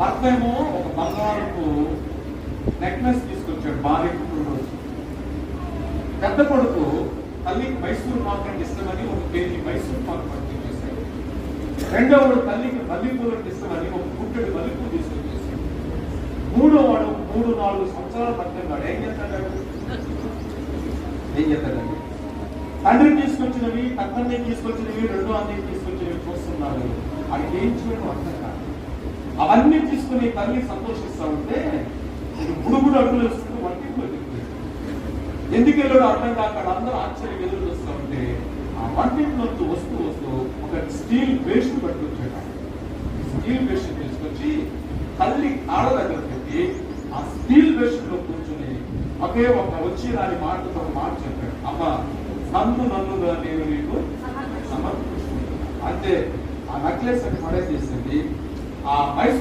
భర్త ఏమో ఒక బంగారపు నెక్లెస్ తీసుకొచ్చాడు భార్య పుట్టినరోజు. పెద్ద కొడుకు తల్లికి మైసూరు పాక్ అంటే ఇష్టమని ఒక కేజీ మైసూరు పాక్ పర్చేజ్ చేశాడు. రెండోవాడు తల్లికి మల్లెపూలు అంటే ఇష్టమని ఒక గుట్టెడు మల్లెపూలు తీసుకొచ్చేసాడు. మూడో వాడు 3-4 సంవత్సరాల పట్టణాడు. ఏం చేస్తాడండి? తండ్రి తీసుకొచ్చినవి, తక్కువ తీసుకొచ్చినవి, రెండో అన్నీ తీసుకొచ్చినవి చూస్తున్నాడు. అది ఏం చేయడం అర్థం కాదు. అవన్నీ తీసుకుని తల్లి సంతోషిస్తా ఉంటే గుడుగుడు అడుగులు వేసుకుంటూ వంటింట్లో ఎందుకు వెళ్ళాడో అర్థం కాక అందరూ ఆశ్చర్యం ఎదురు చూస్తూ ఉంటే ఆ వంటింట్లోంచి వస్తూ ఒక స్టీల్ బేషన్ పట్టుకొచ్చాడు. స్టీల్ బేషన్ తీసుకొచ్చి తల్లి ఆడ దగ్గర పెట్టి ఆ స్టీల్ బేషన్ లో కూర్చుని ఒకే ఒక వచ్చి రాని మాటతో మాట చెప్పాడు. అమ్మ, నన్నుగా నేను నీకు సమర్పించుకుంటున్నాను. అంతే. ఆ నెక్లెస్ అని పడేసేసింది. ఆ మైసూర్